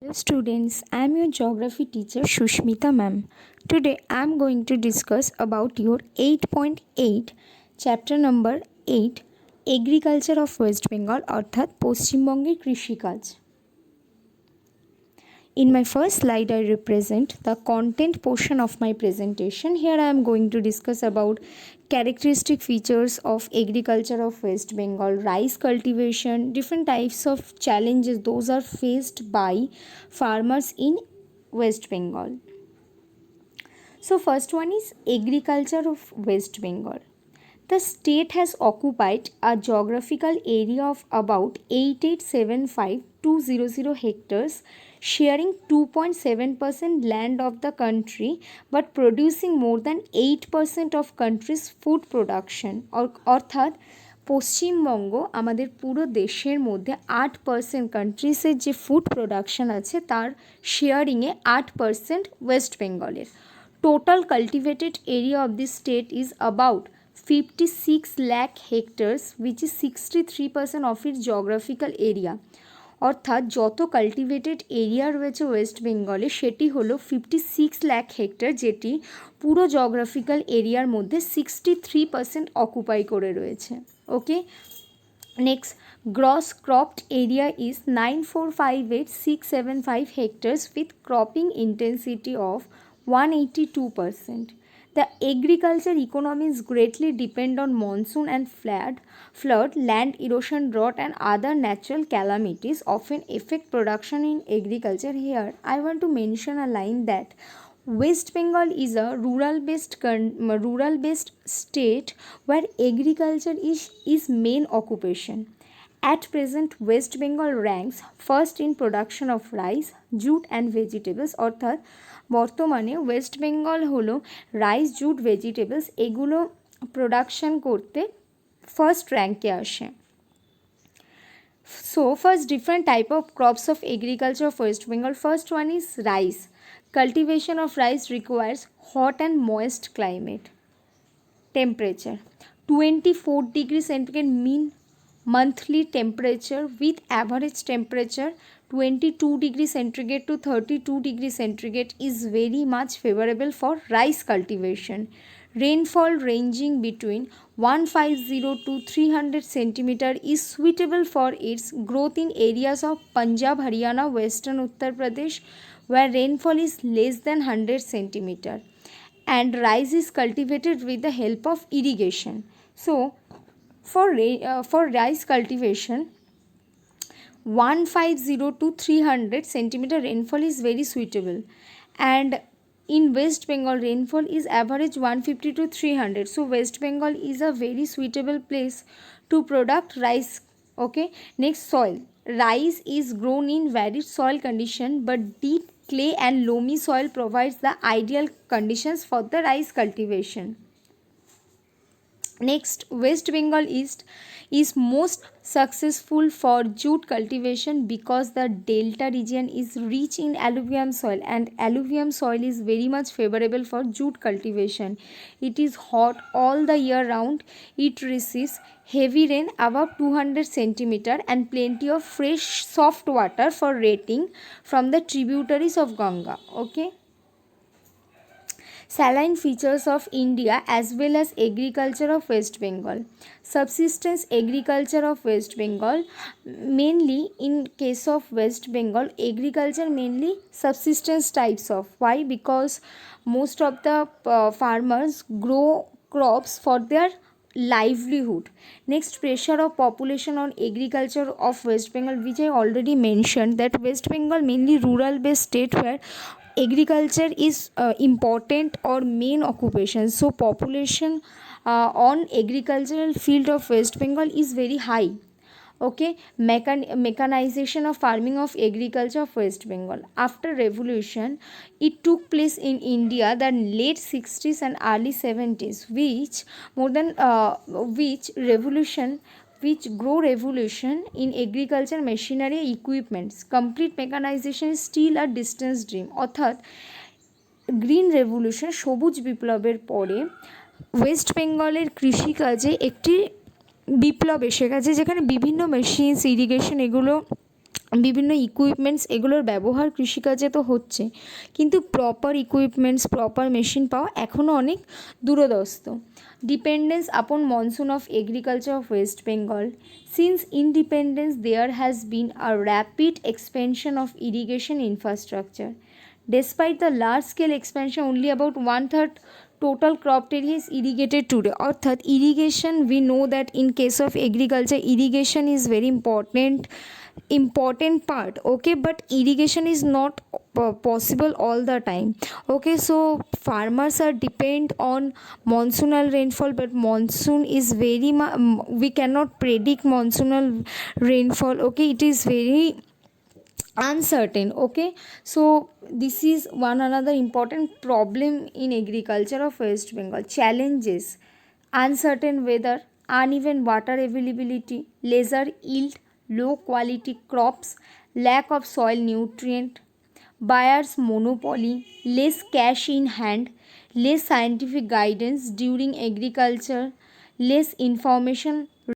Hello students, I am your geography teacher Shushmita ma'am. Today I am going to discuss about your 8.8 chapter number 8 Agriculture of West Bengal অর্থাৎ পশ্চিমবঙ্গের কৃষিকাজ। In my first slide, I represent the content portion of my presentation. Here I am going to discuss about characteristic features of agriculture of West Bengal, rice cultivation, different types of challenges those are faced by farmers in West Bengal. So first one is agriculture of West Bengal. The state has occupied a geographical area of about 8875,200 hectares, sharing 2.7% land of the country but producing more than 8% of country's food production. অর্থাৎ পশ্চিমবঙ্গ আমাদের পুরো দেশের মধ্যে 8% কান্ট্রিসের যে food production আছে তার শেয়ারিংয়ে 8% West বেঙ্গলের। Total cultivated area of this state is about 56 lakh hectares which is 63% of its geographical area. অর্থাৎ যত কাল্টিভেটেড এরিয়া রয়েছে ওয়েস্ট বেঙ্গলে সেটি হলো 56 লাখ হেক্টর, যেটি পুরো জিওগ্রাফিক্যাল এরিয়ার মধ্যে 63% অকুপাই করে রয়েছে। Okay, next gross cropped area is 9458,675 hectares with cropping intensity of 182%. The agriculture economies greatly depend on monsoon and flood, land erosion, drought and other natural calamities often affect production in agriculture. Here I want to mention a line that West Bengal is a rural-based state where agriculture is main occupation. At present, West Bengal ranks first in production of rice, jute and vegetables. অর্থাৎ বর্তমানে West Bengal হলো rice, jute, vegetables এগুলো production করতে first র্যাঙ্কে আসে। So first, different type of crops of agriculture of West Bengal. First one is rice. Cultivation of rice requires hot and moist climate. Temperature 24 degrees centigrade mean monthly temperature with average temperature 22 degrees centigrade to 32 degrees centigrade is very much favorable for rice cultivation. Rainfall ranging between 150 to 300 centimeter is suitable for its growth in areas of Punjab, Haryana, Western Uttar Pradesh where rainfall is less than 100 centimeter and rice is cultivated with the help of irrigation. So for rice cultivation 150 to 300 centimeter rainfall is very suitable, and in West Bengal rainfall is average 150 to 300. So West Bengal is a very suitable place to product rice. Okay, next, soil. Rice is grown in varied soil condition but deep clay and loamy soil provides the ideal conditions for the rice cultivation. Next, West Bengal is most successful for jute cultivation because the delta region is rich in alluvium soil and alluvium soil is very much favorable for jute cultivation. It is hot all the year round. It receives heavy rain above 200 centimeter and plenty of fresh soft water for rating from the tributaries of Ganga. Okay, saline features of India as well as agriculture of West Bengal. Subsistence agriculture of West Bengal, mainly in case of West Bengal agriculture mainly subsistence types of. Why? Because most of the farmers grow crops for their livelihood. Next, pressure of population on agriculture of West Bengal, which I already mentioned that West Bengal mainly rural based state where agriculture is important or main occupation. So population on agricultural field of West Bengal is very high. Okay, mechanization of farming of agriculture of West Bengal. After revolution, it took place in India the late 60s and early 70s, which grow revolution in agriculture machinery equipments. Complete mechanization is still a distant dream. অর্থাৎ green revolution সবুজ বিপ্লবের পরে West বেঙ্গলের কৃষিকাজে একটি বিপ্লব এসে গেছে যেখানে বিভিন্ন মেশিনস, ইরিগেশন এগুলো বিভিন্ন ইকুইপমেন্টস এগুলোর ব্যবহার কৃষিকাজে তো হচ্ছে, কিন্তু প্রপার ইকুইপমেন্টস প্রপার মেশিন পাওয়া এখনও অনেক দূরদস্ত। Dependence upon monsoon of agriculture of West Bengal. Since independence there has been a rapid expansion of irrigation infrastructure. Despite the large scale expansion, only about one third total crop area is irrigated today. অর্থাৎ irrigation, we know that in case of agriculture irrigation is very important part, okay, but irrigation is not possible all the time, okay. So farmers are depend on monsoonal rainfall, but monsoon is very we cannot predict monsoonal rainfall, okay. It is very uncertain, okay. So this is one another important problem in agriculture of West Bengal. Challenges: uncertain weather, uneven water availability, lesser yield, low quality crops, lack of soil nutrient, buyers monopoly, less cash in hand, less scientific guidance during agriculture, less information